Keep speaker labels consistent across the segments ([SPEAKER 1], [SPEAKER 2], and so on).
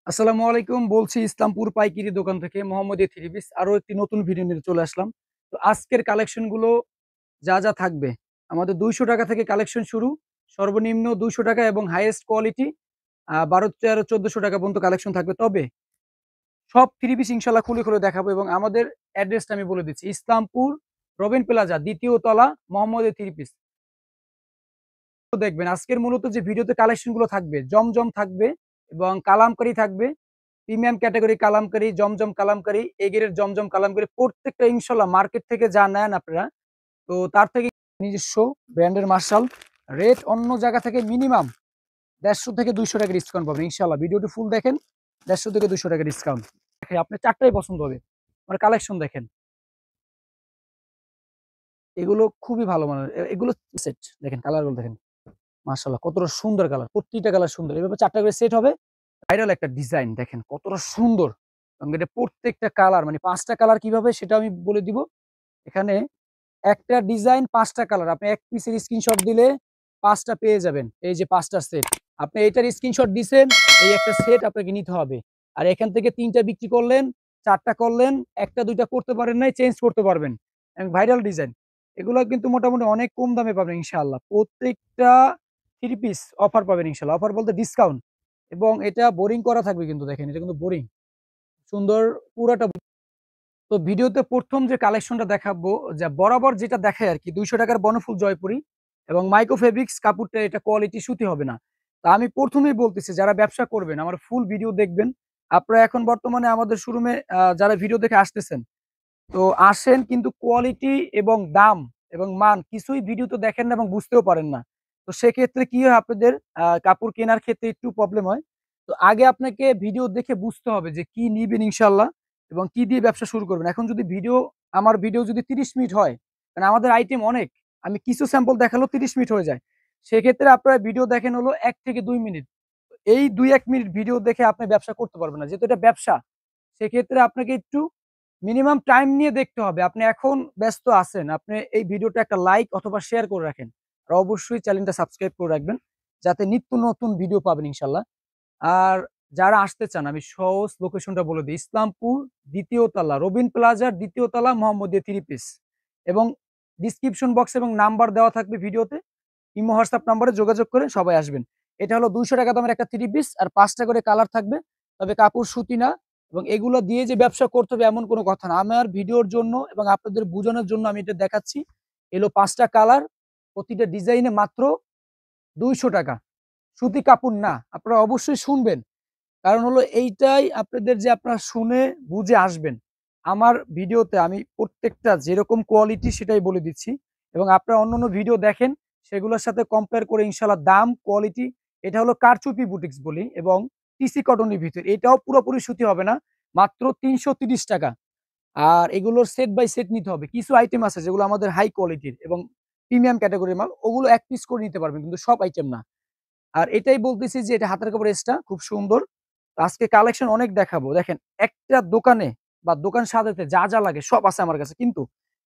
[SPEAKER 1] আসসালামু আলাইকুম। বলছি ইসলামপুর পাইকারি দোকান থেকে মোহাম্মদ এ থ্রি পিস আরো একটি নতুন ভিডিও নিয়ে চলে আসলাম। তো আজকের কালেকশন গুলো যা থাকবে, আমাদের 200 টাকা থেকে কালেকশন শুরু। সর্বনিম্ন 200 টাকা এবং হাইয়েস্ট কোয়ালিটি 12, 13, 1400 টাকা পর্যন্ত কালেকশন থাকবে। তবে সব থ্রি পিস ইনশাল্লাহ খুলে খুলে দেখাবো এবং আমাদের অ্যাড্রেসটা আমি বলে দিচ্ছি। ইসলামপুর রবিন প্লাজা, দ্বিতীয় তলা, মোহাম্মদ এ থ্রি পিস। দেখবেন আজকের মূলত যে ভিডিওতে কালেকশন গুলো থাকবে, জমজম থাকবে এবং কালামকারী থাকবে। প্রিমিয়াম ক্যাটাগরি কালামকারী, জমজম কালামকারী, এ গ্রেডের জমজম কালামকারী, প্রত্যেকটা ইনশাল্লাহ মার্কেট থেকে যা নেন আপনারা, তো তার থেকে নিজস্ব ব্র্যান্ডের মার্শাল। রেট অন্য জায়গা থেকে মিনিমাম 150 থেকে 200 টাকা ডিসকাউন্ট পাবেন ইনশাল্লাহ। ভিডিওটি ফুল দেখেন, 150 থেকে 200 টাকা ডিসকাউন্ট। আপনার চারটাই পছন্দ হবে। মানে কালেকশন দেখেন, এগুলো খুবই ভালো মানের। এগুলো সেট দেখেন, কালারগুলো দেখেন, মার্শাল্লাহ কতটা সুন্দর কালার, প্রত্যেকটা কালার সুন্দর। এভাবে চারটা করে সেট হবে। ভাইরাল একটা ডিজাইন দেখেন কতটা সুন্দর। এবং এটা প্রত্যেকটা কালার, মানে 5টা কালার কিভাবে সেটা আমি বলে দিব। এখানে একটা ডিজাইন 5টা কালার, আপনি এক পিসের স্ক্রিনশট দিলে 5টা পেয়ে যাবেন। এই যে 5টা সেট, আপনি এটার স্ক্রিনশট দিছেন, এই একটা সেট আপনাকে নিতে হবে। আর এখান থেকে 3টা বিক্রি করলেন, 4টা করলেন, একটা 2টা করতে পারেন নাই, চেঞ্জ করতে পারবেন। এবং ভাইরাল ডিজাইন, এগুলো কিন্তু মোটামুটি অনেক কম দামে পাবেন ইনশাআল্লাহ। প্রত্যেকটা থ্রি পিস অফার পাবেন ইনশাআল্লাহ। অফার বলতে ডিসকাউন্ট। এবং এটা বোরিং করা থাকবে কিন্তু, দেখেন এটা কিন্তু বোরিং সুন্দর পুরাটা। তো ভিডিওতে ১ম যে কালেকশনটা দেখাবো, যা বরাবর যেটা দেখায় আরকি, ২০০ টাকার বনফুল জয়পুরি এবং মাইক্রো ফেব্রিক্স কাপড়টা, এটা কোয়ালিটি সুতি হবে না। তা আমি ১ম এই বলতেছি, যারা ব্যবসা করবেন আমার ফুল ভিডিও দেখবেন। আপনারা এখন বর্তমানে আমাদের শোরুমে যারা ভিডিও দেখে আসতেছেন, তো আসেন কিন্তু কোয়ালিটি এবং দাম এবং মান কিছুই ভিডিওতে দেখেন না এবং বুঝতেও পারেন না। তো সেক্ষেত্রে কি হয়, আপনাদের কাপড় কেনার ক্ষেত্রে একটু প্রবলেম হয়। তো আগে আপনাকে ভিডিও দেখে বুঝতে হবে যে কি নিবেন ইনশাল্লাহ এবং কি দিয়ে ব্যবসা শুরু করবেন। এখন যদি আমার ভিডিও যদি ৩০ মিনিট হয়, কারণ আমাদের আইটেম অনেক, আমি কিছু স্যাম্পল দেখালেও ৩০ মিনিট হয়ে যায়। সেক্ষেত্রে আপনারা ভিডিও দেখেন হলো ১ থেকে ২ মিনিট। এই ২-১ মিনিট ভিডিও দেখে আপনি ব্যবসা করতে পারবেন না। যেহেতু এটা ব্যবসা, সেক্ষেত্রে আপনাকে একটু মিনিমাম টাইম নিয়ে দেখতে হবে। আপনি এখন ব্যস্ত আছেন, আপনি এই ভিডিওটা একটা লাইক অথবা শেয়ার করে রাখেন। আর অবশ্যই চ্যানেলটা সাবস্ক্রাইব করে রাখবেন, যাতে নিত্য নতুন ভিডিও পাবেন ইনশাল্লাহ। আর যারা আসতে চান, আমি সহজ লোকেশনটা বলে দিই। ইসলামপুর ২য় তলা, রবিন প্লাজার ২য় তলা, মোহাম্মদিয়া থ্রি পিস। এবং ডিসক্রিপশন বক্স এবং নাম্বার দেওয়া থাকবে ভিডিওতে। ইমো, হোয়াটসঅ্যাপ নাম্বারে যোগাযোগ করে সবাই আসবেন। এটা হলো ২০০ টাকা দামের একটা থ্রি পিস আর ৫টা করে কালার থাকবে। তবে কাপড় সুতি না। এবং এগুলো দিয়ে যে ব্যবসা করতে হবে এমন কোনো কথা না। আমার ভিডিওর জন্য এবং আপনাদের বুঝানোর জন্য আমি এটা দেখাচ্ছি। এলো ৫টা কালার, প্রতিটা ডিজাইনে মাত্র ২০০ টাকা। সুতি কাপড় না। আপনারা অবশ্যই শুনবেন। কারণ হলো এইটাই আপনাদের, যে আপনারা শুনে বুঝে আসবেন। আমার ভিডিওতে আমি প্রত্যেকটা যেরকম কোয়ালিটি সেটাই বলে দিচ্ছি। এবং আপনারা অন্যান্য ভিডিও দেখেন, সেগুলোর সাথে কম্পেয়ার করে ইনশাআল্লাহ দাম, কোয়ালিটি। এটা হলো কারচুপি বুটিক্স বলি এবং টিসি কটনের ভিতর। এটাও পুরোপুরি সুতি হবে না। মাত্র ৩৩০ টাকা। আর এগুলোর সেট বাই সেট নিতে হবে। কিছু আইটেম আছে যেগুলো আমাদের হাই কোয়ালিটির এবং প্রিমিয়াম ক্যাটেগরির মাল। ওগুলো ১ পিস করে নিতে পারবেন, কিন্তু সব আইটেম না। আর এটাই বলতেছি যে এটা হাতের কাপড় এক্সট্রা, খুব সুন্দর। আজকে কালেকশন অনেক দেখাবো। দেখেন, একটা দোকানে বা দোকান সাজাতে যা লাগে সব আছে আমার কাছে। কিন্তু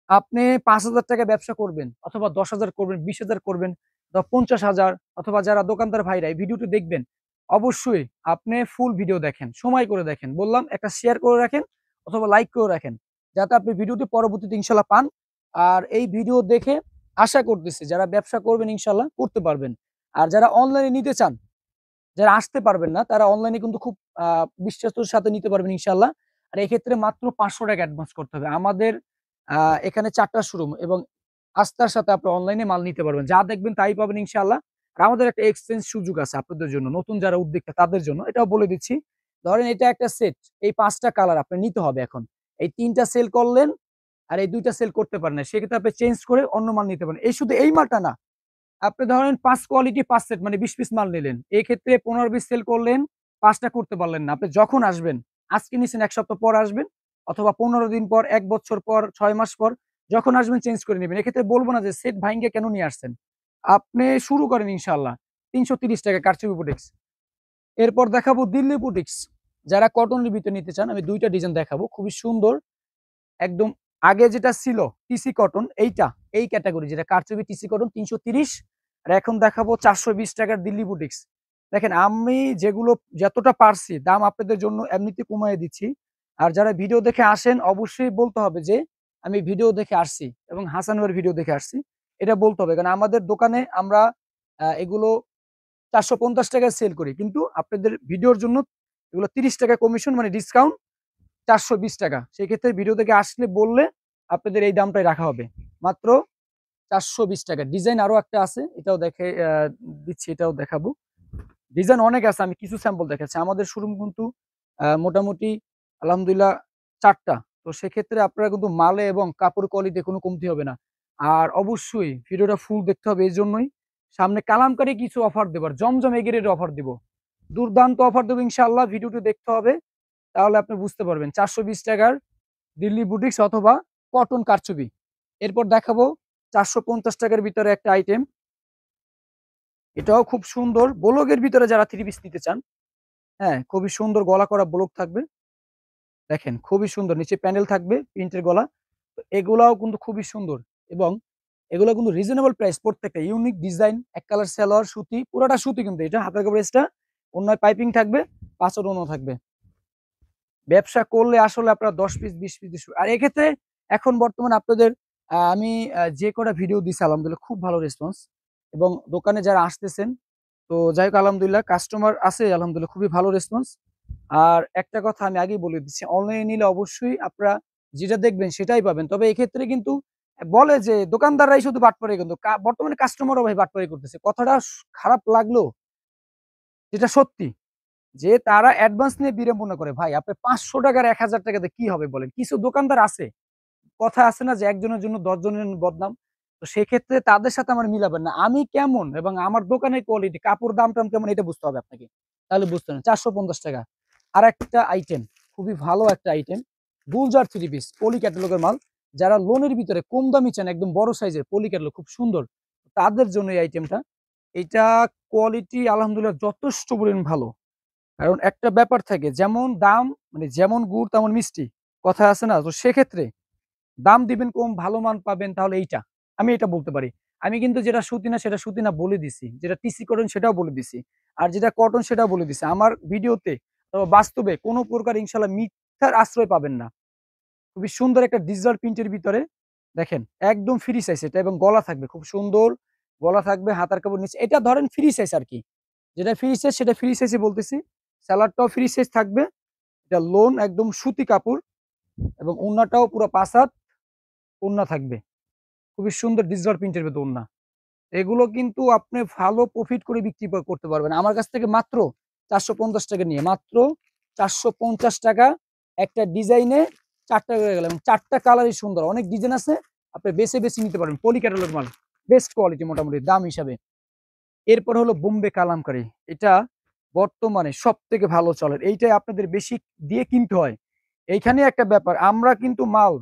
[SPEAKER 1] আপনি ৫,০০০ টাকা ব্যবসা করবেন অথবা ১০,০০০ করবেন, ২০,০০০ করবেন অথবা ৫০,০০০, অথবা যারা দোকানদার ভাইরা এই ভিডিওটি দেখবেন, অবশ্যই আপনি ফুল ভিডিও দেখেন, সময় করে দেখেন। বললাম একটা শেয়ার করে রাখেন অথবা লাইক করে রাখেন, যাতে আপনি ভিডিওটি পরবর্তীতে ইনশাল্লাহ পান। আর এই ভিডিও দেখে আশা করতেছি যারা ব্যবসা করবেন ইনশাল্লাহ করতে পারবেন। আর যারা অনলাইনে নিতে চান, যারা আসতে পারবেন না, তারা অনলাইনে কিন্তু খুব বিশ্বস্তর সাথে নিতে পারবেন ইনশাল্লাহ। আর এক্ষেত্রে মাত্র ৫০০ টাকা অ্যাডভান্স করতে হবে। আমাদের এখানে ৪টা শোরুম এবং আস্থার সাথে আপনি অনলাইনে মাল নিতে পারবেন। যা দেখবেন তাই পাবেন ইনশাআল্লাহ। আর আমাদের একটা এক্সচেঞ্জ সুযোগ আছে আপনাদের জন্য, নতুন যারা উদ্যোক্তা তাদের জন্য। এটাও বলে দিচ্ছি। ধরেন এটা একটা সেট, এই ৫টা কালার আপনার নিতে হবে এখন। এই ৩টা সেল করলেন আর এই ২টা সেল করতে পারেন না। সেক্ষেত্রে আপনি চেঞ্জ করে অন্য মাল নিতে পারেন। এই শুধু এই মালটা না, আপনি ধরেন ৫ কোয়ালিটি ৫ সেট, মানে ২০ পিস মাল নিলেন। এক্ষেত্রে ১৫-২০ সেল করলেন, ৫টা করতে পারলেন না। আপনি যখন আসবেন, আজকে নিছেন ১ সপ্তাহ পর আসবেন অথবা ১৫ দিন পর, ১ বছর পর, ৬ মাস পর, যখন আসবেন চেঞ্জ করে নিবেন। এক্ষেত্রে বলব না যে সেট ভাইঙ্গা কেন নিয়ে আসছেন। আপনি শুরু করেন ইনশাআল্লাহ। ৩৩০ টাকা কারচুপি বুটিক্স। এরপর দেখাবো দিল্লি বুটিক্স। যারা কটনের ভিতরে নিতে চান, আমি ২ টা ডিজাইন দেখাবো। খুবই সুন্দর। একদম আগে যেটা ছিল টিসি কটন, এইটা এই ক্যাটাগরি যেটা কারচুপি টিসি কটন ৩৩০। আর এখন দেখাবো ৪২০ টাকার দিল্লি বুটিক্স। দেখেন আমি যেগুলো যতটা পারছি দাম আপনাদের জন্য এমনিতে কমায় দিচ্ছি। আর যারা ভিডিও দেখে আসেন অবশ্যই বলতে হবে যে আমি ভিডিও দেখে আসছি এবং হাসান ভাইয়ের ভিডিও দেখে আসছি। এটা বলতে হবে। কারণ আমাদের দোকানে আমরা এগুলো ৳৪৫০ সেল করি। কিন্তু আপনাদের ভিডিওর জন্য এগুলো ৳৩০ কমিশন মানে ডিসকাউন্ট ৳৪২০। সেক্ষেত্রে ভিডিও থেকে আসলে বললে আপনাদের এই দামটাই রাখা হবে। মাত্র ৳৪২০। ডিজাইন আরো একটা আছে। এটাও দেখে দিচ্ছি, এটাও দেখাবো। ডিজাইন অনেক আছে। আমি কিছু স্যাম্পল দেখাচ্ছি। আমাদের শোরুম কিন্তু মোটামুটি আলহামদুলিল্লাহ ৪ টা। তো সেক্ষেত্রে আপনারা কিন্তু মালে এবং কাপড় কোয়ালিটি কোনো কমতি হবে না। আর অবশ্যই ভিডিওটা ফুল দেখতে হবে এজন্যই। সামনে কালামকারী কিছু অফার দেব। আর জমজম এগের অফার দিব। দুর্দান্ত অফার দেব ইনশাআল্লাহ। ভিডিওটি দেখতে হবে। তাহলে আপনি বুঝতে পারবেন। ৳৪২০ র দিল্লি বুটিক্স অথবা কটন কারচুপি। এরপর দেখাবো ৳৪৫০ র ভিতরে একটা আইটেম। এটাও খুব সুন্দর। ব্লগের ভিতরে যারা 3 পিস নিতে চান, হ্যাঁ, খুবই সুন্দর গলা করা ব্লক থাকবে। দেখেন খুবই সুন্দর। নিচে প্যানেল থাকবে, প্রিন্টের গলা। তো এগুলাও কিন্তু খুবই সুন্দর এবং এগুলা কিন্তু রিজনেবল প্রাইস প্রত্যেকটা। ইউনিক ডিজাইন, এক কালার সালোয়ার সুতি, পুরাটা সুতি কিন্তু এটা। হাতের কাপড় ওড়নায় পাইপিং থাকবে, পাঁচর ওড়না থাকবে। ব্যবসা করলে আসলে আপনারা ১০ পিস ২০ পিস আর এক্ষেত্রে এখন বর্তমানে আপনাদের আমি যে কটা ভিডিও দিছি আলহামদুলিল্লাহ খুব ভালো রেসপন্স এবং দোকানে যারা আসতেছেন তো যাই হোক আলহামদুলিল্লাহ কাস্টমার আছে আলহামদুলিল্লাহ খুবই ভালো রেসপন্স। আর একটা কথা আমি আগেই বলে দিচ্ছি, অনলাইনে নিলে অবশ্যই আপনারা যেটা দেখবেন সেটাই পাবেন। তবে এক্ষেত্রে কিন্তু বলে যে দোকানদাররাই শুধু বাটপারি কিন্তু বর্তমানে কাস্টমারও ভাই বাটপারি করতেছে। কথাটা খারাপ লাগলেও যেটা সত্যি। যে তারা অ্যাডভান্স নিয়ে বিড়ম্বনা করে। ভাই আপনি ৳৫০০ আর ৳১,০০০ দিয়ে কি হবে বলেন? কিছু দোকানদার আছে। কথা আছে না যে একজনের জন্য ১০ জনের বদনাম। তো সেক্ষেত্রে তাদের সাথে আমার মিলাবেন না। আমি কেমন এবং আমার দোকানের কোয়ালিটি, কাপড় দাম-টাম কেমন এটা বুঝতে হবে আপনাকে। তাহলে বুঝতে পারবেন। ৳৪৫০। আরেকটা আইটেম, খুবই ভালো একটা আইটেম। গুলজার 3 পিস পলি ক্যাটালগের মাল। যারা লোনের ভিতরে কম দামি চান একদম বড় সাইজের পলি ক্যাটালগ খুব সুন্দর। তাদের জন্য এই আইটেমটা। এইটা কোয়ালিটি আলহামদুলিল্লাহ যথেষ্ট পরিমাণ ভালো। কারণ একটা ব্যাপার থাকে যেমন দাম মানে যেমন গুড় তেমন মিষ্টি। কথা আছে না? তো সেক্ষেত্রে দাম দিবেন কম, ভালো মান পাবেন তাহলে এইটা। আমি এটা বলতে পারি। আমি কিন্তু যেটা সুতি না সেটা সুতি না বলে দিছি। যেটা টিসি কটন সেটাও বলে দিছি। আর যেটা কটন সেটাও বলে দিছি। আমার ভিডিওতে বাস্তবে কোন প্রকার ইনশাআল্লাহ মিথ্যার আশ্রয় পাবেন না। খুবই সুন্দর একটা ডিজিটাল প্রিন্টের ভিতরে দেখেন একদম ফ্রি সাইজ এটা এবং গলা থাকবে খুব সুন্দর। গলা থাকবে, হাতার কাপড় নিচে। এটা ধরেন ফ্রি সাইজ আরকি। যেটা ফ্রি সাইজ সেটা ফ্রি সাইজই বলতেছি। সালোয়ারটাও ফ্রি সাইজ থাকবে। এটা লোন একদম সুতি কাপড় এবং ওড়নাটাও পুরো ৫ হাত ওড়না থাকবে। খুবই সুন্দর ডিজিটাল প্রিন্টের ভেতর ওড়না। এগুলো কিন্তু আপনি ভালো প্রফিট করে বিক্রি করতে পারবেন। আমার কাছ থেকে মাত্র ৳৪৫০ নিয়ে মাত্র ৳৪৫০ একটা ডিজাইনে ৪ টা হয়ে গেল এবং ৪ টা কালারই সুন্দর। অনেক ডিজাইন আছে। আপনি বেছে নিতে পারবেন। পলি ক্যাটালগ মাল। বেস্ট কোয়ালিটি মোটামুটি দাম হিসাবে। এরপর হলো বোম্বে কালামকারী। এটা বর্তমানে সবথেকে ভালো চলে। এইটাই আপনাদের বেশি দিয়ে কিনতে হয়। এইখানে একটা ব্যাপার আমরা কিন্তু মাল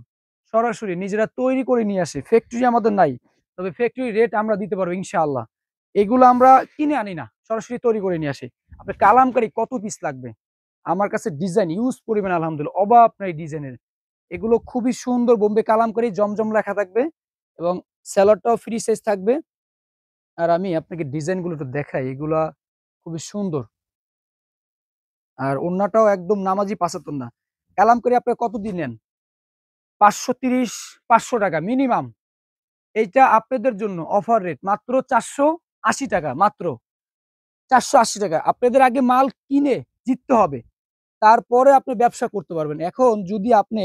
[SPEAKER 1] সরাসরি নিজেরা তৈরি করে নিয়ে আসি। ফ্যাক্টরি আমাদের নাই। তবে ফ্যাক্টরি রেট আমরা দিতে পারবো ইনশাআল্লাহ। এগুলো আমরা কিনে আনি না। সরাসরি তৈরি করে নিয়ে আসি। আপনার কালামকারী কত পিস লাগবে? আমার কাছে ডিজাইন হিউজ পরিমাণে আলহামদুলিল্লাহ অভাব নাই ডিজাইনের। এগুলো খুবই সুন্দর বোম্বে কালামকারী জমজম লেখা থাকবে এবং সেলরটাও ফ্রি সাইজ থাকবে। আর আমি আপনাকে ডিজাইন গুলো একটু দেখাই। এগুলা খুবই সুন্দর। আর ওড়নাটাও একদম নামাজি পাঁচাত্তর ওড়না। কালামকারী আপনারা কত দিয়ে নেন? ৳৫৩০, ৳৫০০ মিনিমাম। এইটা আপনাদের জন্য অফার রেট মাত্র ৳৪৮০ মাত্র। ৳৪৮০ আপনাদের আগে মাল কিনে জিততে হবে। তারপরে আপনি ব্যবসা করতে পারবেন। এখন যদি আপনি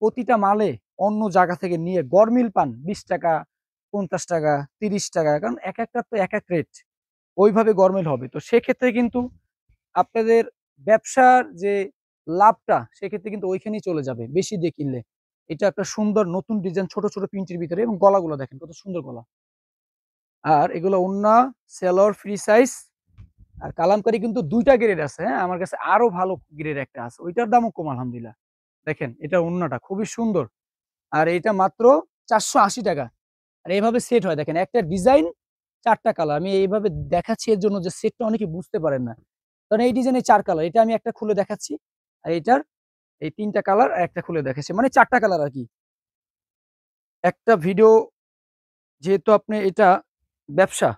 [SPEAKER 1] প্রতিটা মালে অন্য জায়গা থেকে নিয়ে গরমিল পান ৳২০, ৳৫০, ৳৩০ কারণ একেকটার তো একেক রেট। ওইভাবে গরমিল হবে। তো সেক্ষেত্রে কিন্তু আপনাদের ব্যবসার যে লাভটা সেক্ষেত্রে কিন্তু ওইখানেই চলে যাবে বেশি দিয়ে কিনলে। এটা একটা সুন্দর নতুন ডিজাইন ছোট প্রিন্টের ভিতরে এবং গলাগুলো দেখেন কত সুন্দর গলা। আর এগুলো ওড়না, সেলর ফ্রি সাইজ আর কালামকারী কিন্তু ২ টা গ্রেড আছে, হ্যাঁ? আমার কাছে আরো ভালো গ্রেড একটা আছে। ওইটার দামও কম আলহামদুলিল্লাহ। দেখেন এটার ওড়নাটা খুবই সুন্দর। আর এইটা মাত্র ৳৪৮০ আর এভাবে সেট হয় দেখেন একটা ডিজাইন ৪ টা কালার। আমি এইভাবে দেখাচ্ছি এর জন্য যে সেটটা অনেকে বুঝতে পারেন না। কারণ এই ডিজাইনে ৪ কালার। এটা আমি একটা খুলে দেখাচ্ছি। আর এইটার এই ৩ টা কালার আর একটা খুলে দেখাচ্ছি। মানে ৪ টা কালার আরকি। একটা ভিডিও যেহেতু আপনি এটা ব্যবসা,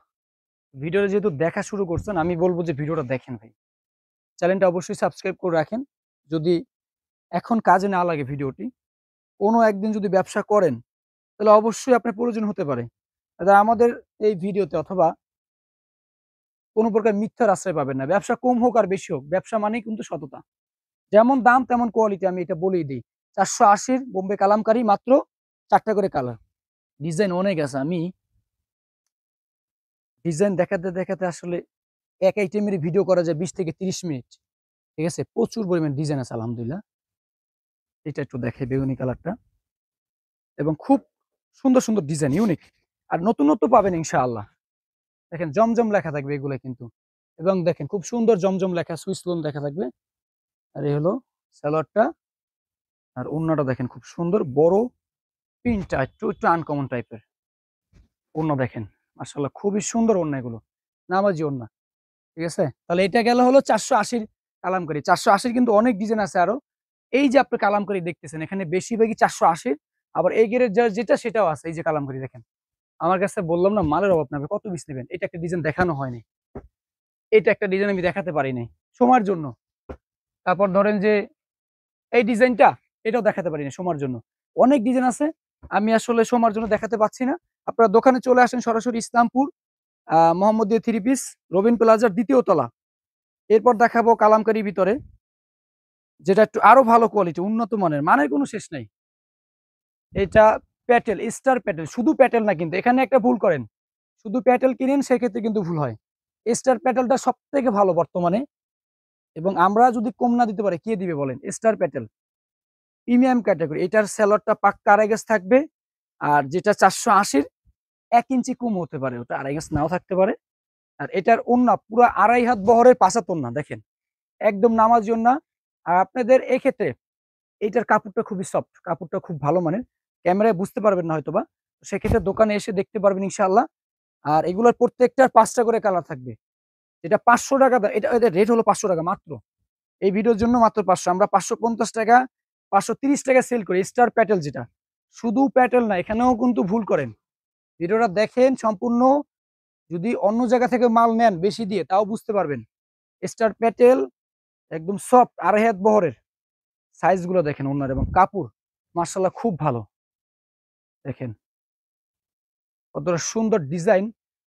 [SPEAKER 1] ভিডিওটা যেহেতু দেখা শুরু করছেন, আমি বলবো যে ভিডিওটা দেখেন ভাই। চ্যানেলটা অবশ্যই সাবস্ক্রাইব করে রাখেন। যদি এখন কাজে না লাগে ভিডিওটি, কোনো একদিন যদি ব্যবসা করেন, তাহলে অবশ্যই আপনার প্রয়োজন হতে পারে। আমাদের এই ভিডিওতে অথবা কোনো প্রকার মিথ্যার আশ্রয় পাবেন না। ব্যবসা কম হোক আর বেশি হোক, ব্যবসা মানেই কিন্তু সততা। যেমন দাম তেমন কোয়ালিটি, আমি এটা বলেই দিই। 480 বোম্বে কালামকারী, মাত্র 4 টা করে কালার। ডিজাইন অনেক আছে। আমি ডিজাইন দেখাতে, দেখাতে আসলে এক আইটেমের ভিডিও করা যায় 20 থেকে 30 মিনিট। ঠিক আছে? প্রচুর পরিমাণ ডিজাইন আছে আলহামদুলিল্লাহ। এটা একটু দেখাই বেগুনি কালারটা। এবং খুব সুন্দর, সুন্দর ডিজাইন, ইউনিক। আর নতুনত্ব পাবেন ইনশাআল্লাহ। দেখেন জমজম লেখা থাকবে এগুলা কিন্তু। এবং দেখেন খুব সুন্দর জমজম লেখা, সুইস লোন লেখা থাকবে। আর এই হলো সালোয়ারটা। আর ওড়নাটা দেখেন খুব সুন্দর বড় প্রিন্টটা একটু একটু আনকমন টাইপের। ওড়না দেখেন মাশাআল্লাহ খুবই সুন্দর ওড়না এগুলো। নামাজি ওড়না। ঠিক আছে? তাহলে এটা গেল হলো 480 কালামকারী। 480 কিন্তু অনেক ডিজাইন আছে আরো। এই যে আপনি কালামকারী দেখতেছেন, এখানে বেশিরভাগই 480, আবার এই গ্রেড যেটা সেটাও আছে। এই যে কালামকারী দেখেন। আমার কাছে বললাম না মালের অভাব নাই। কত পিস নেবেন? এটা একটা ডিজাইন দেখানো হয়নি। এটা একটা ডিজাইন আমি দেখাতে পারি নাই সময়ের জন্য। তারপর ধরেন যে এই ডিজাইনটা, এটাও দেখাতে পারি না সময়ের জন্য। অনেক ডিজাইন আছে, আমি আসলে সময়ের জন্য দেখাতে পাচ্ছি না। আপনারা দোকানে চলে আসেন সরাসরি ইসলামপুর, মোহাম্মদিয়া থ্রি পিস, রবিন প্লাজার 2য় তলা। এরপর দেখাবো কালামকারীর ভিতরে, যেটা একটু আরো ভালো কোয়ালিটি, উন্নত মানের, মানের কোনো শেষ নাই। এটা প্যাটেল, স্টার প্যাটেল। শুধু প্যাটেল না কিন্তু, এখানে একটা ভুল করেন। শুধু প্যাটেল কিনেন সেক্ষেত্রে কিন্তু ভুল হয়। স্টার প্যাটেলটা সব থেকে ভালো বর্তমানে। এবং আমরা যদি কম না দিতে পারি কে দিবে বলেন? Star Patel premium category. এটার সেলরটা পাক্কা আড়াই গজ থাকবে। আর যেটা 480 1 ইঞ্চি কম হতে পারে, ওটা আড়াই গজ নাও থাকতে পারে। আর এটার ওন্না পুরো 2.5 হাত বহরের 5 হাত ওন্না দেখেন, একদম নামাজি ওন্না। আর আপনাদের এক্ষেত্রে এইটার কাপড়টা খুবই সফট, কাপড়টা খুব ভালো মানের। ক্যামেরায় বুঝতে পারবেন না হয়তোবা, সেক্ষেত্রে দোকানে এসে দেখতে পারবেন ইনশাআল্লাহ। আর এগুলোর প্রত্যেকটার 5টা করে কালার থাকবে। এটা 500 টাকা দাম। এটা এটার রেট হলো 500 টাকা মাত্র। এই ভিডিওর জন্য মাত্র 500। আমরা 550 টাকা, 530 টাকা সেল করি স্টার প্যাটেল যেটা। শুধু প্যাটেল না, এখানেও কিন্তু ভুল করেন। ভিডিওটা দেখেন সম্পূর্ণ। যদি অন্য জায়গা থেকে মাল নেন বেশি দিয়ে, তাও বুঝতে পারবেন। স্টার প্যাটেল একদম সফট, 2.5 হাত বহরের। সাইজ গুলো দেখেন ওনার, এবং কাপড় মার্শাল্লাহ খুব ভালো। দেখেন কতটা সুন্দর ডিজাইন,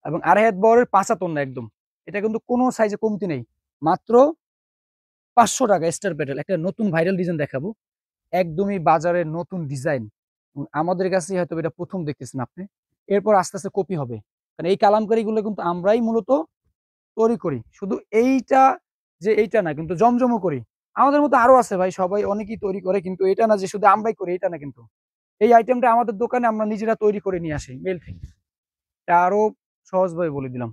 [SPEAKER 1] এবং 2.5 হাত বহরের 5 হাত ওন্না একদম। এটা কিন্তু কোনো সাইজে কমতি নেই। মাত্র 500 টাকা স্টার প্যাটেল। একটা নতুন ভাইরাল ডিজাইন দেখাবো, একদমই বাজারের নতুন ডিজাইন। আমাদের কাছে হয়তো এটা প্রথম দেখতেছেন আপনি। এরপর আস্তে আস্তে কপি হবে। কারণ এই কালামকারীগুলো কিন্তু আমরাই মূলত তৈরি করি। শুধু এইটা যে এইটা না, কিন্তু জমজমও করি। আমাদের মতো আরো আছে ভাই, সবাই অনেকেই তৈরি করে, কিন্তু এটা না যে শুধু আমরাই করি, এটা না কিন্তু। এই আইটেমটা আমাদের দোকানে আমরা নিজেরা তৈরি করে নিয়ে আসি মেল থেকে। এটা আরো সহজভাবে বলে দিলাম।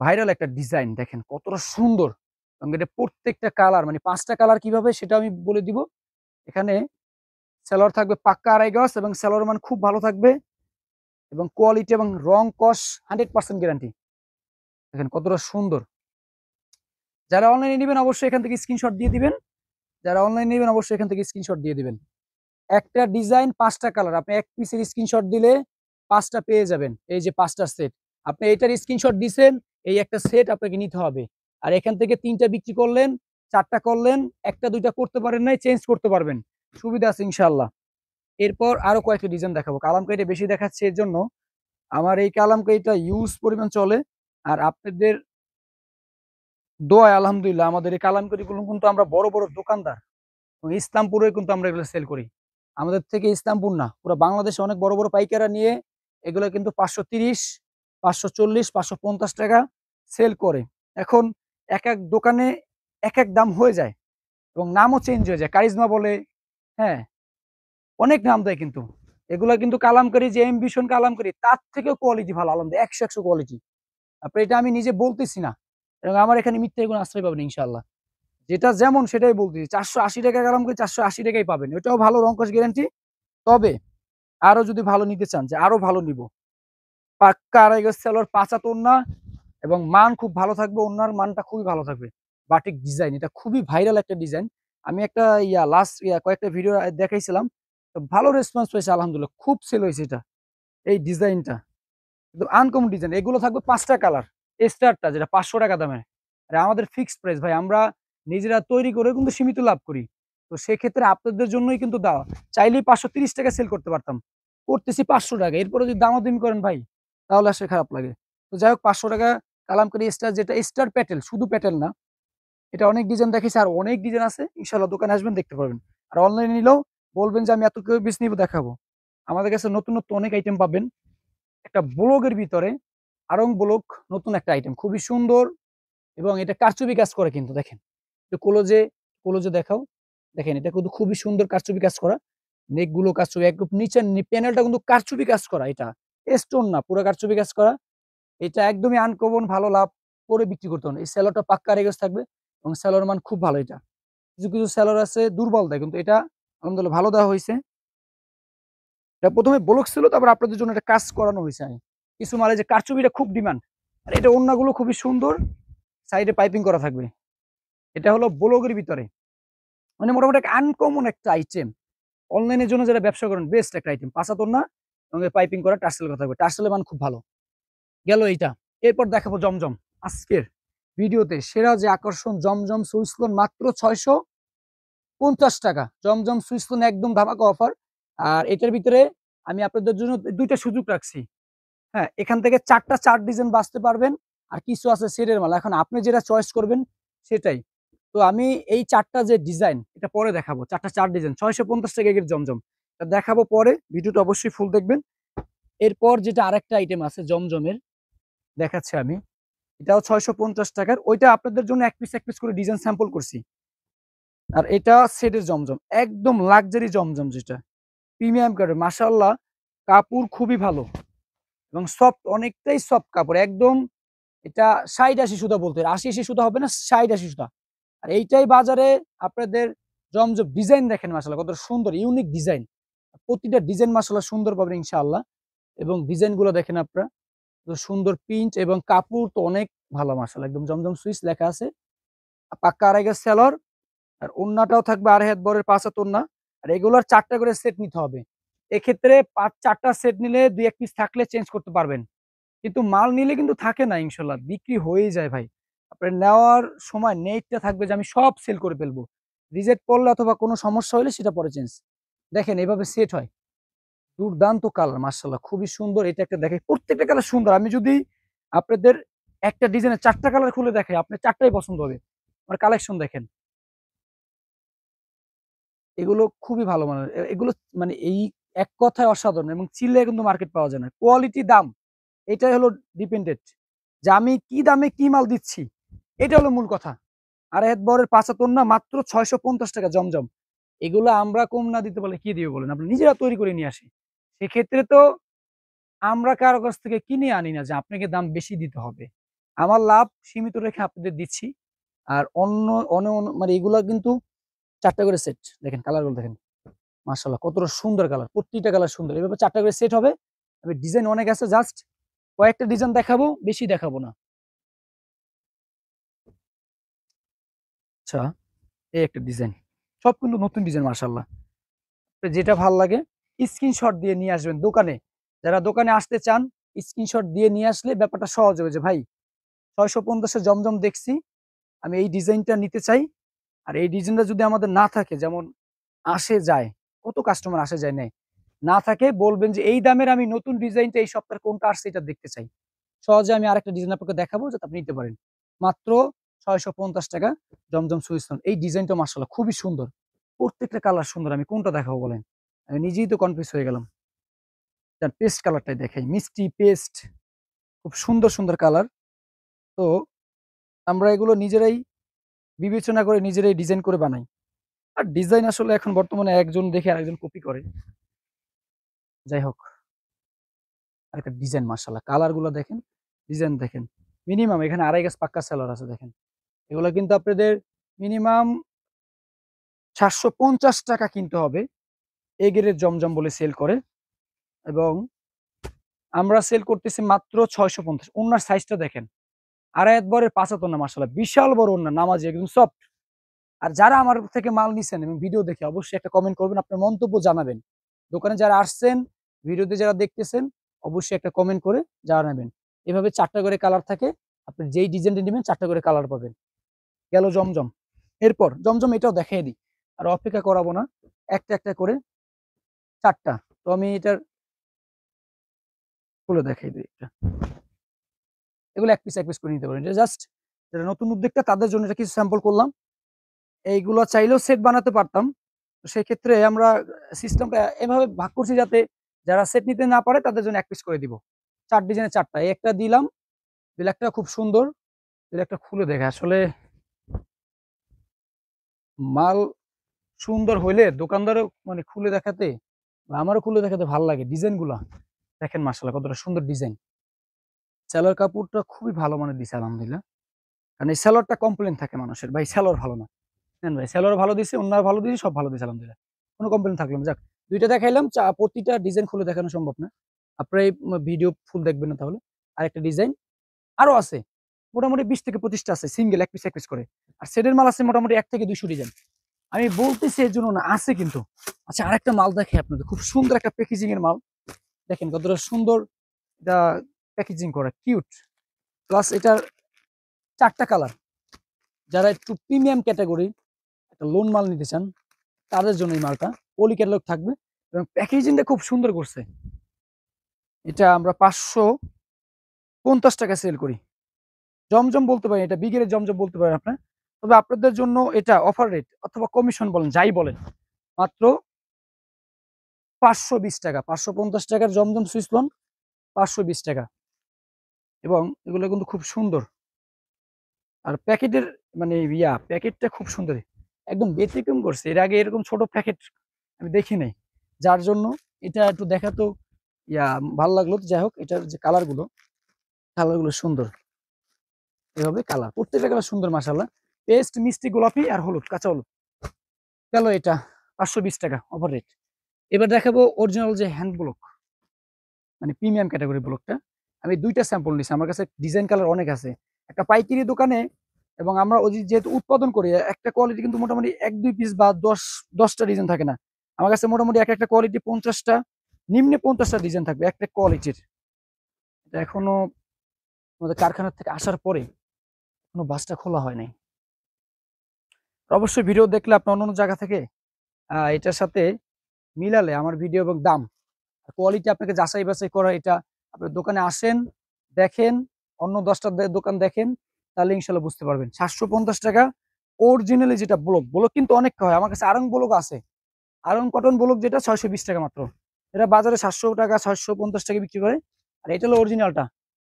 [SPEAKER 1] ভাইরাল একটা ডিজাইন দেখেন কতটা সুন্দর। এবং এটা প্রত্যেকটা কালার, মানে 5টা কালার কিভাবে সেটা আমি বলে দিব। এখানে সেলর থাকবে পাক্কা আড়াই গজ, এবং সেলর মান খুব ভালো থাকবে, এবং কোয়ালিটি এবং রং কস 100% গ্যারান্টি। দেখেন কতটা সুন্দর। যারা অনলাইনে নেবেন অবশ্যই এখান থেকে স্ক্রিনশট দিয়ে দিবেন। যারা অনলাইনে নেবেন অবশ্যই এখান থেকে স্ক্রিনশট দিয়ে দিবেন। একটা ডিজাইন 5টা কালার, আপনি এক পিসের স্ক্রিনশট দিলে 5টা পেয়ে যাবেন। এই যে 5টা সেট, আপনি এটার স্ক্রিনশট দিছেন, এই একটা সেট আপনাকে নিতে হবে। আর এখান থেকে 3টা বিক্রি করলেন, 4টা করলেন, 1টা 2টা করতে পারেন নাই, চেঞ্জ করতে পারবেন। সুবিধা আছে ইনশাআল্লাহ। এরপর আরো কয়েকটা ডিজাইন দেখাবো। কালামকারীটা বেশি দেখাচ্ছে এর জন্য। আমার এই কালামকারীটা ইউজ পরিমাণ চলে। আর আপনাদের দোয়ায় আলহামদুলিল্লাহ আমাদের এই কালামকারীগুলো কিন্তু আমরা বড় বড় দোকানদার, এবং ইসলামপুরে কিন্তু আমরা এগুলো সেল করি। আমাদের থেকে ইসলামপুর না, পুরো বাংলাদেশে অনেক বড় বড় পাইকাররা নিয়ে এগুলো কিন্তু 530, 540, 550 টাকা সেল করে। এখন এক এক দোকানে এক এক দাম হয়ে যায়, এবং নামও চেঞ্জ হয়ে যায়। কারিজমা বলে, হ্যাঁ, অনেক নাম দেয়। কিন্তু এগুলা কিন্তু কালামকারী, যে এমবিশন কালামকারী, তার থেকেও কোয়ালিটি ভালো আলহামদুলিল্লাহ, 100 কোয়ালিটি। আপনি এটা আমি নিজে বলতেছি না, এবং আমার এখানে মিথ্যা কোনো আশ্রয় পাবেন ইনশাআল্লাহ। যেটা যেমন সেটাই বলতেছি। 480 টাকা কালামকারী 480 টাকাই পাবেন। এটাও ভালো, রংকশ গ্যারান্টি। তবে আরো যদি ভালো নিতে চান, যে আরো ভালো নিব, পাক্কা আড়াই গজ সেলোয়ার, 5 হাত ওন্না, এবং মান খুব ভালো থাকবে। ওন্নার মানটা খুবই ভালো থাকবে। বাটিক ডিজাইন, এটা খুবই ভাইরাল একটা ডিজাইন। আমি একটা লাস্ট কয়েকটা ভিডিও দেখাইছিলাম, তো ভালো রেসপন্স পেয়েছে আলহামদুলিল্লাহ, খুব সেল হয়েছে এটা। এই ডিজাইনটা একদম আনকমন ডিজাইন। এগুলো থাকবে 5টা কালার। স্টারটা যেটা 500 টাকা দামের, আর আমাদের ফিক্সড প্রাইস ভাই। আমরা নিজেরা তৈরি করে কিন্তু সীমিত লাভ করি। তো সেক্ষেত্রে আপনাদের জন্যই কিন্তু দেওয়া। চাইলেই 530 টাকা সেল করতে পারতাম। করতেছি 500 টাকা। এরপরে যদি দামাদামি করেন ভাই, তাহলে আসলে খারাপ লাগে। তো যাই হোক, 500 টাকা কালামকারী স্টার, যেটা স্টার প্যাটেল, শুধু প্যাটেল না। এটা অনেক ডিজাইন দেখেছি, আর অনেক ডিজাইন আছে। ইনশাআল্লাহ দোকানে আসবেন, দেখতে পারবেন। আর অনলাইনে নিলেও বলবেন যে আমি এত পিস নিব, দেখাবো। আমাদের কাছে নতুন নতুন অনেক আইটেম পাবেন। একটা ব্লগের ভিতরে আরং ব্লগ, নতুন একটা আইটেম, খুবই সুন্দর। এবং এটা কারচুপি কাজ করে কিন্তু দেখেন। একটু কোলোজে, কোলোজে দেখাও। দেখেন এটা কিন্তু খুবই সুন্দর কারচুপি কাজ করা। নেক গুলো কারচুপি, একদম নিচের প্যানেলটা কিন্তু কারচুপি কাজ করা। এটা স্টোন না, পুরো কারচুপি কাজ করা। এটা একদমই আনকমন, ভালো লাভ করে বিক্রি করতে হবে। এই সেলরটা পাক্কা রেগেজ থাকবে, এবং সেলর মান খুব ভালো। এটা কিছু কিছু সেলর আছে দুর্বল দেয়, কিন্তু এটা আলহামদুলিল্লাহ ভালো দেওয়া হয়েছে। এটা প্রথমে ব্লক ছিল, তারপর আপনাদের জন্য একটা কাজ করানো হয়েছে। আমি কিছু মালে যে কারচুপিটা খুব ডিমান্ড, আর এটা ওড়নাগুলো খুবই সুন্দর, সাইডে পাইপিং করা থাকবে। এটা হলো ব্লগের ভিতরে, মানে মোটামুটি একটা আনকমন একটা আইটেম। অনলাইনের জন্য যারা ব্যবসা করেন, বেস্ট একটা আইটেম। পাঁচাতর না, এবং পাইপিং করা টার্সেল কথা থাকবে। টার্সেলের মান খুব ভালো গেল এইটা। এরপর দেখাবো জমজম। আজকের ভিডিওতে সেরা যে আকর্ষণ, জমজম সুইসলন, মাত্র 650 টাকা। জমজম সুইসলন একদম ধামাকা অফার। আর এটার ভিতরে আমি আপনাদের জন্য দুইটা সুযোগ রাখছি। হ্যাঁ, এখান থেকে 4 ডিজাইন বাঁচতে পারবেন। আর কিছু আছে সেটের মাল, এখন আপনি যেটা চয়েস করবেন সেটাই। তো আমি এই 4টা যে ডিজাইন, এটা পরে দেখাবো। 4 ডিজাইন 650 টাকা এর জমজম, এটা দেখাবো পরে। ভিডিওটা অবশ্যই ফুল দেখবেন। এরপর যেটা আরেকটা আইটেম আছে জমজমের, দেখাচ্ছি আমি। এটাও 650 টাকার। ওইটা আপনাদের জন্য এক পিস করে ডিজাইন স্যাম্পল করছি। আর এটা সেটের জমজম, একদম লাক্সারি জমজম, যেটা প্রিমিয়াম কাপড়। মাশাআল্লাহ, কাপড় খুবই ভালো এবং সফট, অনেকটাই সফট কাপড় একদম। এটা 60-80 সুতা, বলতে 80-80 সুতা হবে না, 60-80 সুতা। আর এইটাই বাজারে আপনাদের জমজম। ডিজাইন দেখেন মাশাআল্লাহ কত সুন্দর, ইউনিক ডিজাইন। প্রতিটা ডিজাইন মাশাআল্লাহ সুন্দর পাবেন ইনশাআল্লাহ। এবং ডিজাইন গুলো দেখেন আপনারা, তো সুন্দর প্রিন্ট, এবং কাপড় তো অনেক ভালো মাশাআল্লাহ। একদম জমজম সুইচ লেখা আছে, পাক্কা আড়াই গজ সেলর। আর ওন্নাটাও থাকবে আড়াই হাত বরের 5 হাত ওন্না। আর এগুলোর 4টা করে সেট নিতে হবে। এক্ষেত্রে 4টা সেট নিলে 2-1 পিস থাকলে চেঞ্জ করতে পারবেন। কিন্তু মাল নিলে কিন্তু থাকে না ইনশাল্লাহ, বিক্রি হয়েই যায় ভাই। আপনার নেওয়ার সময় নেটটা থাকবে যে আমি সব সেল করে ফেলবো। রিজেক্ট পড়লে অথবা কোনো সমস্যা হলে সেটা পরে চেঞ্জ। দেখেন এভাবে সেট হয়, দুর্দান্ত কালার মাশাআল্লাহ, খুবই সুন্দর। এটা একটা দেখে, প্রত্যেকটা কালার সুন্দর। আমি যদি আপনাদের একটা ডিজাইনের 4টা কালার খুলে দেখাই, আপনার 4টাই পছন্দ হবে। আমার কালেকশন দেখেন, এগুলো খুবই ভালো মানের। এগুলো মানে এই এক কথায় অসাধারণ, এবং চিল্লায় কিন্তু মার্কেট পাওয়া যায় না। কোয়ালিটি, দাম, এটাই হলো ডিপেন্ডেন্ট, যে আমি কি দামে কি মাল দিচ্ছি, এটা হলো মূল কথা। আর এত বরের 5 হাত ওন্না, মাত্র 650 টাকা জমজম। এগুলো আমরা কম না দিতে পারলে কি দিবে বলেন? আপনি নিজেরা তৈরি করে নিয়ে আসি। সেক্ষেত্রে তো আমরা কারো কাছ থেকে কিনে আনি না যে আপনাকে দাম বেশি দিতে হবে। আমার লাভ সীমিত রেখে আপনাদের দিচ্ছি। আর অন্য মানে এগুলা কিন্তু 4টা করে সেট। দেখেন কালারগুলো দেখেন, মাশাআল্লাহ কতটা সুন্দর কালার, প্রত্যেকটা কালার সুন্দর। এভাবে 4টা করে সেট হবে। তবে ডিজাইন অনেক আছে, জাস্ট কয়েকটা ডিজাইন দেখাবো, বেশি দেখাবো না। আচ্ছা, এই একটা ডিজাইন, সব কিন্তু নতুন ডিজাইন মাশাআল্লাহ। যেটা ভাল লাগে স্ক্রিনশট দিয়ে নিয়ে আসবেন দোকানে। যারা দোকানে আসতে চান, স্ক্রিনশট দিয়ে নিয়ে আসলে ব্যাপারটা সহজ হবে, যে ভাই 650 জমজম দেখছি, আমি এই ডিজাইনটা নিতে চাই। আর এই ডিজাইনটা যদি আমাদের না থাকে, যেমন আসে যায়, কত কাস্টমার আসে যায় নেয়, না থাকে বলবেন যে এই দামের আমি নতুন ডিজাইনটা এই সপ্তাহে কোনটা আসছে এটা দেখতে চাই। সহজে আমি আরেকটা ডিজাইন আপনাকে দেখাবো, যাতে আপনি নিতে পারেন। মাত্র 650 টাকা জমজম সুইস্টোন। এই ডিজাইনটা মাশাআল্লাহ খুবই সুন্দর, প্রত্যেকটা কালার সুন্দর। আমি কোনটা দেখাবো বলেন? আমি নিজেই তো কনফিউজ হয়ে গেলাম। যার পেস্ট কালারটাই দেখাই, মিষ্টি পেস্ট, খুব সুন্দর সুন্দর কালার। তো আমরা এগুলো নিজেরাই বিবেচনা করে নিজেরাই ডিজাইন করে বানাই। আর ডিজাইন আসলে এখন বর্তমানে একজন দেখে আরেকজন কপি করে। যাই হোক, আরেকটা ডিজাইন মাশাআল্লাহ, কালার গুলো দেখেন, ডিজাইন দেখেন। মিনিমাম এখানে আড়াই গাছ পাক্কা সেলার আছে দেখেন। এগুলো কিন্তু আপনাদের মিনিমাম 750 টাকা কিনতে হবে। এ গ্রেডের জমজম বলে সেল করে, এবং আমরা সেল করতেছি মাত্র 650। ওন্নার সাইজটা দেখেন, আড়াই হাত বরের 5 হাত ওন্না মাশাআল্লাহ, বিশাল বড় ওন্না, নামাজি, একদম সফট। আর যারা আমার থেকে মাল নিছেন এবং ভিডিও দেখে, অবশ্যই একটা কমেন্ট করবেন, আপনার মন্তব্য জানাবেন। দোকানে যারা আসছেন, ভিডিওতে যারা দেখতেছেন, অবশ্যই একটা কমেন্ট করে জানাবেন। এভাবে 4টা করে কালার থাকে। আপনি যেই ডিজাইনটা নেবেন 4টা করে কালার পাবেন। গেল জমজম। এরপর জমজম এটাও দেখাই দিই, আর অপেক্ষা করাবো না, একটা একটা করে 4টা। তো আমি এটার খুলে দেখাই দিই এটা। এগুলো এক পিস এক পিস করে নিতে পারেন, এটা জাস্ট যারা নতুন উদ্যোক্তা তাদের জন্য এটা কিছু স্যাম্পল করলাম। এইগুলো চাইলেও সেট বানাতে পারতাম। তো সেক্ষেত্রে আমরা সিস্টেমটা এভাবে ভাগ করছি যাতে যারা সেট নিতে না পারে তাদের জন্য এক পিস করে দিব। 4 ডিজাইনের 4টা। এই একটা দিলাম, ব্ল্যাকটা খুব সুন্দর। ব্ল্যাকটা খুলে দেখে আসলে মাল সুন্দর হইলে দোকানদারও মানে খুলে দেখাতে বা আমারও খুলে দেখাতে ভালো লাগে। ডিজাইনগুলা দেখেন মাশাআল্লাহ কতটা সুন্দর ডিজাইন। সেলোয়ার কাপড়টা খুবই ভালো মানের দিছে আলহামদুলিল্লাহ। কারণ এই সেলোয়ারটা কমপ্লেইন থাকে মানুষের, ভাই সেলোয়ার ভালো না। নেন ভাই, সেলোয়ার ভালো দিছে, ওন্নার ভালো দিছে, সব ভালো দিছে আলহামদুলিল্লাহ। কোনো কমপ্লেইন থাকলো না। যাক, ২টা দেখাইলাম, প্রতিটা ডিজাইন খুলে দেখানো সম্ভব না। আপনারা এই ভিডিও ফুল দেখবেন না তাহলে। আরেকটা ডিজাইন আরো আছে। মোটামুটি ২০ থেকে ২৫ টা আছে সিঙ্গেল এক পিস এক পিস করে। আর সেটের মাল আছে মোটামুটি ১ থেকে ২০০ ডিজাইন। আমি বলতেছি এর জন্য না, আছে কিন্তু। আচ্ছা, আরেকটা মাল দেখাই আপনাদের। খুব সুন্দর একটা প্যাকেজিং এর মাল। দেখেন কতটা সুন্দর এটা প্যাকেজিং করা, কিউট। প্লাস এটার 4টা কালার। যারা একটু প্রিমিয়াম ক্যাটাগরি একটা লোন মাল নিতে চান তাদের জন্য এই মালটা। পলি ক্যাটালগ থাকবে এবং প্যাকেজিংটা খুব সুন্দর করছে। এটা আমরা ৫৫০ টাকা সেল করি। জমজম বলতে পারেন, এটা বিগের জমজম বলতে পারেন আপনার। তবে আপনাদের জন্য এটা অফার রেট অথবা কমিশন বলেন, যাই বলেন, মাত্র ৫২০ টাকা। ৫৫০ টাকার জমজম সুইচ লোন ৫২০ টাকা। এবং এগুলো কিন্তু খুব সুন্দর। আর প্যাকেটের মানে প্যাকেটটা খুব সুন্দর, একদম ব্যতিক্রম করছে। এর আগে এরকম ছোট প্যাকেট আমি দেখি নাই, যার জন্য এটা একটু দেখাতো ভালো লাগলো। যাই হোক, এটার যে কালারগুলো সুন্দর। এভাবে কালার, প্রত্যেকটা কালার সুন্দর মাশাআল্লাহ। পেস্ট, মিষ্টি, গোলাপি আর হলুদ, কাঁচা হলুদ। গেল এটা ৫২০ টাকা অফার রেট। এবার দেখাবো অরিজিনাল যে হ্যান্ড ব্লক, মানে প্রিমিয়াম ক্যাটাগরি ব্লকটা। আমি 2টা স্যাম্পল নিছি, আমার কাছে ডিজাইন কালার অনেক আছে। একটা পাইকারি দোকানে এবং আমরা ওই যেহেতু উৎপাদন করি, একটা কোয়ালিটি কিন্তু মোটামুটি ১-২ পিস বা ১০টা ডিজাইন থাকে না। আমার কাছে মোটামুটি একটা কোয়ালিটি ৫০টা, নিম্নে ৫০টা ডিজাইন থাকবে একটা কোয়ালিটির। এটা এখনো আমাদের কারখানা থেকে আসার পরে কোনো বাসটা খোলা হয় নাই। অবশ্যই ভিডিও দেখলে আপনি অন্য জায়গা থেকে এটার সাথে মিলালে আমার ভিডিও এবং দাম কোয়ালিটি আপনাকে যাচাই বাছাই করা, এটা আপনার দোকানে আসেন, দেখেন, অন্য ১০টা দোকান দেখেন, তাহলে ইনশাল্লাহ বুঝতে পারবেন। ৭৫০ টাকা অরিজিনালি যেটা ব্লক কিন্তু অনেক হয়। আমার কাছে আরং ব্লক আছে, আরং কটন ব্লক যেটা ৬২০ টাকা মাত্র। এটা বাজারে ৭০০ টাকা ৬৫০ টাকা বিক্রি করে। আর এটা হলো অরিজিনালটা,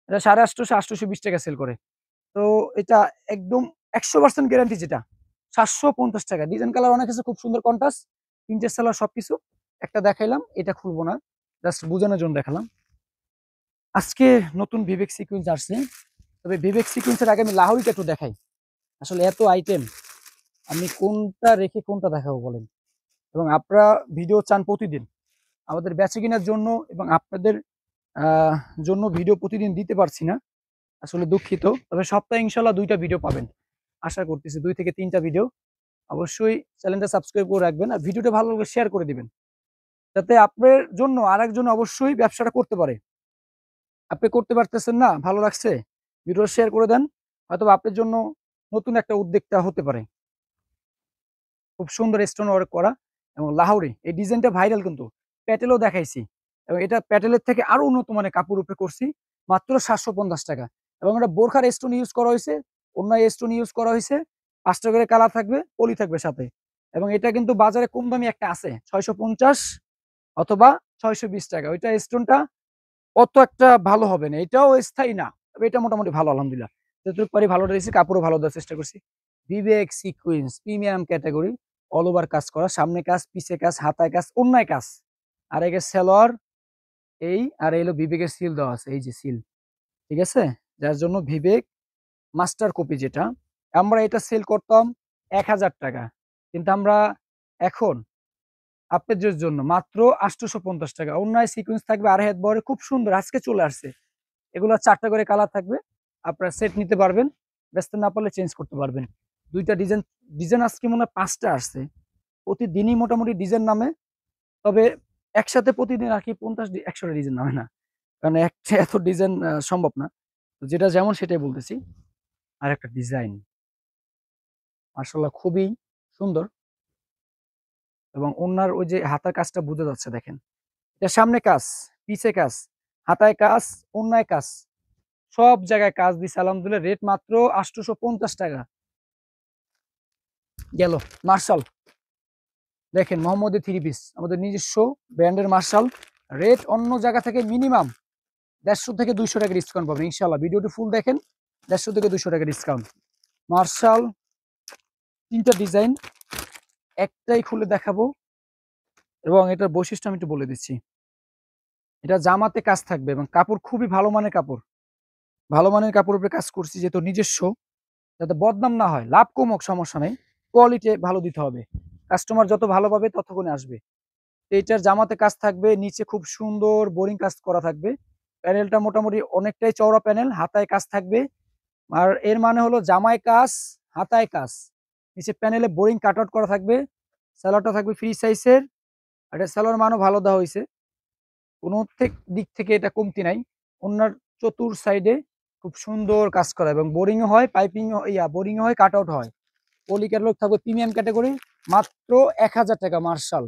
[SPEAKER 1] এটা ৮৫০ ৮২০ টাকা সেল করে। তো এটা একদম ১০০% গ্যারান্টি, যেটা ৭৫০ টাকা। ডিজাইন কালার অনেক আছে, খুব সুন্দর কন্ট্রাস্ট, প্রিন্টের সেলার সবকিছু। একটা দেখাইলাম, এটা খুলবো না, জাস্ট বোঝানোর জন্য দেখালাম। আজকে নতুন বিবেক সিকুয়েন্স আসছে, তবে বিবেক সিকুয়েন্সের আগে আমি লাহোরিটা একটু দেখাই। আসলে এত আইটেম, আমি কোনটা রেখে কোনটা দেখাবো বলেন। এবং আপনারা ভিডিও চান প্রতিদিন আমাদের বেচে কেনার জন্য, এবং আপনাদের জন্য ভিডিও প্রতিদিন দিতে পারছি না, আসলে দুঃখিত। তবে সপ্তাহে ইনশাল্লাহ 2টা ভিডিও পাবেন, আশা করতেছি 2 থেকে 3টা ভিডিও। অবশ্যই চ্যানেলটা সাবস্ক্রাইব করে রাখবেন আর ভিডিওটা ভালো লাগলে শেয়ার করে দিবেন, যাতে আপনার জন্য আরেকজন অবশ্যই ব্যবসাটা করতে পারে। আপনি করতে পারতেছেন না, ভালো লাগছে, ভিডিও শেয়ার করে দেন, হয়তো আপনার জন্য নতুন একটা উদ্যোক্তা হতে পারে। খুব সুন্দর স্টোন ওয়ার্ক করা এবং লাহোরি, এই ডিজাইনটা ভাইরাল কিন্তু, প্যাটেলও দেখাইছি। এবং এটা প্যাটেলের থেকে আরো উন্নত মানের কাপড় উপরে করছি, মাত্র ৭৫০ টাকা। এবং এটা বোরখার স্টোন ইউজ করা হয়েছে, অন্য স্টোন ইউজ করা হয়েছে। 5টা করে কালার থাকবে, পলি থাকবে সাথে। এবং এটা কিন্তু বাজারে কম দামি একটা আছে ৬৫০ অথবা ৬২০ টাকা। ওইটা স্টোনটা অত একটা ভালো হবে না, এটাও স্থায়ী না, তবে এটা মোটামুটি ভালো আলহামদুলিল্লাহ। যতটুকু পারি ভালো দিয়েছি, কাপড়ও ভালো দেওয়ার চেষ্টা করছি। Vivek sequence premium category, all over কাজ করা, সামনে কাজ, পিছে কাজ, হাতায় কাজ, অন্যায় কাজ। আর একে সেলোয়ার এই, আর এলো বিবেকের সিল দেওয়া আছে, এই যে সিল, ঠিক আছে। যার জন্য বিবেক মাস্টার কপি, যেটা আমরা এটা সেল করতাম ১০০০ টাকা, কিন্তু আমরা এখন আপনাদের জন্য মাত্র ৮৫০ টাকা। অন্যায় সিকুয়েন্স থাকবে ২.৫ হাত বহরে, খুব সুন্দর, আজকে চলে আসছে। এগুলো 4টা করে কালার থাকবে, আপনারা সেট নিতে পারবেন, বেচতে না পারলে চেঞ্জ করতে পারবেন। 2টা ডিজাইন আজকে মনে হয় 5টা আসছে। প্রতিদিনই মোটামুটি ডিজাইন নামে, তবে একসাথে প্রতিদিন আর কি 50 100টা ডিজাইন নামে না, কারণ একটা এত ডিজাইন সম্ভব না। তো যেটা যেমন সেটাই বলতেছি। আর একটা ডিজাইন মাশাআল্লাহ খুবই সুন্দর, এবং ওনার ওই যে হাতার কাজটা বোঝা যাচ্ছে দেখেন। এটা সামনে কাজ, পিছে কাজ, হাতায় কাজ, ওন্নায় কাজ, সব জায়গায় কাজ দিছে আলহামদুলিল্লাহ। রেট মাত্র ৮৫০ টাকা। গেল মার্শাল, দেখেন মোহাম্মদী থ্রি পিস, আমাদের নিজস্ব ব্র্যান্ডের মার্শাল। রেট অন্য জায়গা থেকে মিনিমাম ১৫০ থেকে ২০০ টাকা ডিসকাউন্ট পাবেন ইনশাল্লাহ। ভিডিওটি ফুল দেখেন, ১৫০ থেকে ২০০ টাকা ডিসকাউন্ট। মার্শাল ৩টা ডিজাইন, একটাই খুলে দেখাবো, এবং এটার বৈশিষ্ট্য আমি একটু বলে দিচ্ছি। এটা জামাতে কাজ থাকবে এবং কাপড় খুবই ভালো মানের কাপড়। ভালো মানের কাপড়ের উপরে কাজ করছি যেহেতু নিজস্ব, যাতে বদনাম না হয়, লাভ কম হোক সমস্যা নেই, কোয়ালিটি ভালো দিতে হবে। কাস্টমার যত ভালো পাবে ততক্ষণে আসবে। এইটার জামাতে কাজ থাকবে, নিচে খুব সুন্দর বোরিং কাজ করা থাকবে। প্যানেলটা মোটামুটি অনেকটাই চওড়া প্যানেল, হাতায় কাজ থাকবে। আর এর মানে হলো জামায় কাজ, হাতায় কাজ, নিচে প্যানেলে বোরিং কাট আউট করা থাকবে। স্যালোয়ারটা থাকবে ফ্রি সাইজের। এটা স্যালোয়ার মানও ভালো দেওয়া হয়েছে, কোনো দিক থেকে এটা কমতি নাই। ওনার চতুর সাইডে খুব সুন্দর কাজ করা, এবং বোরিং হয়, পাইপিং বোরিং হয়, কাট আউট হয়। পলি ক্যাটালগ থাকবে প্রিমিয়াম ক্যাটাগরি, মাত্র ১০০০ টাকা মার্শাল।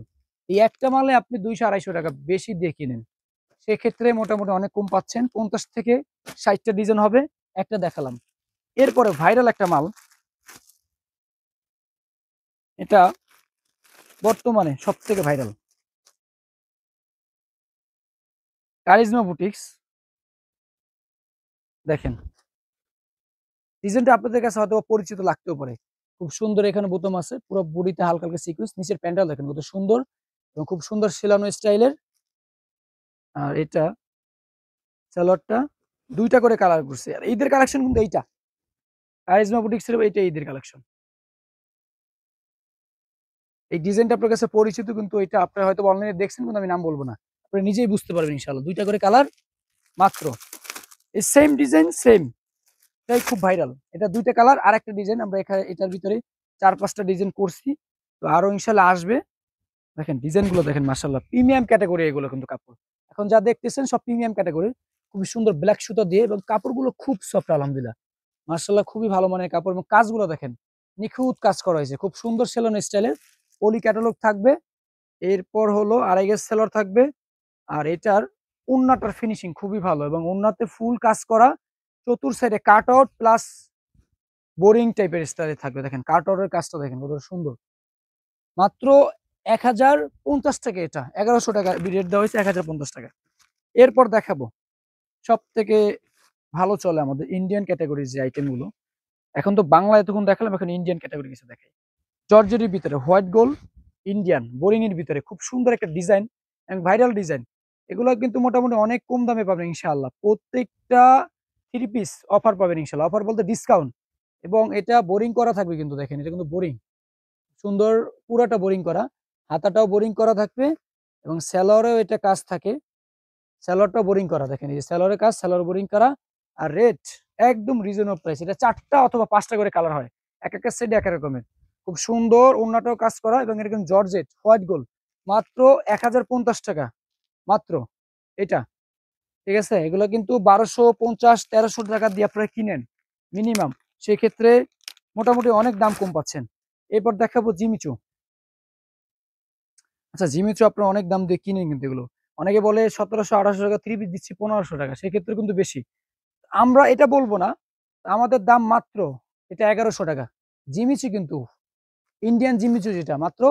[SPEAKER 1] এই একটা মালে আপনি ২০০-২৫০ টাকা বেশি দিয়ে কিনেন, সেক্ষেত্রে মোটামুটি অনেক কম পাচ্ছেন। ৫০ থেকে ৬০টা ডিজাইন হবে, একটা দেখালাম। এরপরে ভাইরাল একটা মাল, এটা বর্তমানে সব থেকে ভাইরাল, কারিজমা বুটিক্স। দেখেন ডিজাইনটা আপনাদের কাছে হয়তো পরিচিত লাগতেও পারে। খুব সুন্দর এখানে বোতাম আছে, পুরো বডিতে হালকা হালকা সিকুয়েন্স, নিচের প্যান্ডেল দেখেন কত সুন্দর, এবং খুব সুন্দর সেলানো স্টাইলের। আর এটা সালোয়ারটা ২টা করে কালার করছে। আর ঈদের কালেকশন কিন্তু এইটা, কারিজমা বুটিক্স এর এইটা ঈদের কালেকশন। এই ডিজাইনটা আপনার কাছে পরিচিত, কিন্তু এটা আপনারা হয়তো অনলাইনে দেখছেন, কিন্তু আমি নাম বলবো না, আপনারা নিজেই বুঝতে পারবেন ইনশাআল্লাহ। ২টা করে কালার মাত্র, এই সেম ডিজাইন সেম, এটাই খুব ভাইরাল। এটা ২টা কালার আর একটা ডিজাইন, আমরা এখানে এটার ভিতরে ৪-৫টা ডিজাইন করছি, তো আরো ইনশাআল্লাহ আসবে। দেখেন ডিজাইন গুলো দেখেন মাশাআল্লাহ, প্রিমিয়াম ক্যাটাগরি এগুলো কিন্তু কাপড়। এখন যা দেখতেছেন সব প্রিমিয়াম ক্যাটাগরি, খুবই সুন্দর ব্ল্যাক সুতা দিয়ে, এবং কাপড়গুলো খুব সফট আলহামদুলিল্লাহ। মাশাআল্লাহ খুবই ভালো মানের কাপড়, এবং কাজগুলো দেখেন নিখুঁত কাজ করা হয়েছে, খুব সুন্দর সেলোন স্টাইলের। পলি ক্যাটালগ থাকবে। এরপর হলো আড়াই গজ সেলর থাকবে। আর এটার ওন্নাটার ফিনিশিং খুবই ভালো, এবং ওন্নাতে ফুল কাজ করা, চতুর সাইডে কাট আউট প্লাস বোরিং টাইপের স্টাইলে থাকবে। দেখেন কাট আউটের কাজটা দেখেন কত সুন্দর। মাত্র ১০৫০ টাকা, এটা ১১০০ টাকা রেট দেওয়া হয়েছে, ১০৫০ টাকা। এরপর দেখাবো সব থেকে ভালো চলে আমাদের ইন্ডিয়ান ক্যাটাগরির যে আইটেম গুলো। এখন তো বাংলা এতক্ষণ দেখালাম, এখন ইন্ডিয়ান ক্যাটাগরি কিছু দেখাই। জর্জেটের ভিতরে হোয়াইট গোল্ড, ইন্ডিয়ান বোরিং এর ভিতরে খুব সুন্দর একটা ডিজাইন, এবং ভাইরাল ডিজাইন। এগুলো কিন্তু মোটামুটি অনেক কম দামে পাবেন ইনশাআল্লাহ। প্রত্যেকটা থ্রি পিস অফার পাবেন ইনশাআল্লাহ, অফার বলতে ডিসকাউন্ট। এবং এটা বোরিং করা থাকবে, কিন্তু দেখেন এটা কিন্তু বোরিং, সুন্দর পুরাটা বোরিং করা, হাতাটাও বোরিং করা থাকবে, এবং স্যালোয়ারেও এটা কাজ থাকে। স্যালোয়ারটাও বোরিং করা, দেখেন এই যে স্যালোয়ারের কাজ, স্যালোয়ার বোরিং করা। আর রেট একদম রিজনেবল প্রাইস। এটা ৪টা অথবা ৫টা করে কালার হয়, এক একটা সেট এক এক রকমের। খুব সুন্দর ওন্নাটাও কাজ করা, এবং এরকম জর্জেট হোয়াইট গোল্ড, মাত্র ১০৫০ টাকা মাত্র এটা। ঠিক আছে, এগুলো কিন্তু ১২৫০-১৩০০ টাকা দিয়ে আপনারা কিনেন মিনিমাম, সেক্ষেত্রে মোটামুটি অনেক দাম কম পাচ্ছেন। এরপর দেখাবো জিমিচু। আচ্ছা জিমিচু আপনারা অনেক দাম দিয়ে কিনেন, কিন্তু এগুলো অনেকে বলে ১৭০০-১৮০০ টাকা, থ্রি পিস দিচ্ছি ১৫০০ টাকা, সেক্ষেত্রে কিন্তু বেশি। আমরা এটা বলবো না, আমাদের দাম মাত্র এটা ১১০০ টাকা। জিমিচু কিন্তু ইন্ডিয়ান জিমিচু যেটা, মাত্র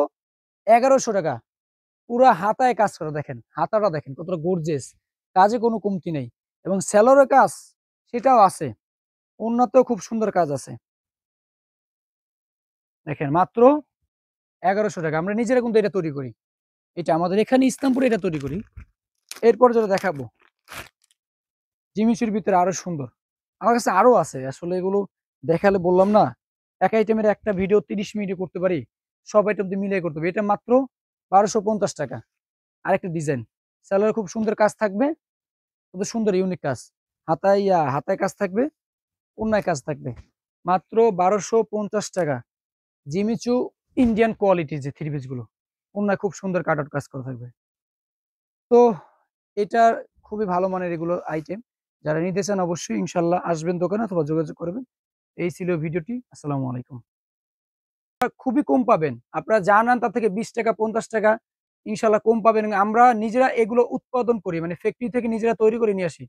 [SPEAKER 1] ১১০০ টাকা। পুরা হাতায় কাজ করা, দেখেন হাতাটা দেখেন কতটা গর্জিয়াস, কাজে কোনো কমতি নেই। এবং সেলরের কাজ সেটাও আছে, ওন্নাতেও খুব সুন্দর কাজ আছে। দেখেন মাত্র ১১০০ টাকা। আমরা নিজেরা কিন্তু এটা তৈরি করি, এটা আমাদের এখানে ইসলামপুরে এটা তৈরি করি। এরপর যেটা দেখাবো জিমিচুর ভিতরে আরো সুন্দর, আমার কাছে আরো আছে আসলে, এগুলো দেখালে বললাম না, এক আইটেমের একটা ভিডিও ৩০ মিনিটে করতে পারি, সব আইটেম দিয়ে মিলিয়ে করতে পারি। এটা মাত্র ১২৫০ টাকা। আরেকটা ডিজাইন, স্যালোয়ারে খুব সুন্দর কাজ থাকবে, কত সুন্দর ইউনিক কাজ, হাতায় কাজ থাকবে, ওন্নায় কাজ থাকবে, মাত্র ১২৫০ টাকা। জিমিচু ইন্ডিয়ান কোয়ালিটির যে থ্রি পিস গুলো, ওন্নায় খুব সুন্দর কাট আউট কাজ করা থাকবে। তো এটা খুবই ভালো মানের এগুলো আইটেম। যারা নিতে চান অবশ্যই ইনশাল্লাহ আসবেন দোকানে অথবা যোগাযোগ করবেন। এই ছিল ভিডিওটি। আসসালামু আলাইকুম। খুবই কম পাবেন। আপনারা যা নেন তার থেকে ৳20 ৳50 ইনশাল্লাহ কম পাবেন। এবং আমরা নিজেরা এগুলো উৎপাদন করি, মানে ফ্যাক্টরি থেকে নিজেরা তৈরি করে নিয়ে আসি।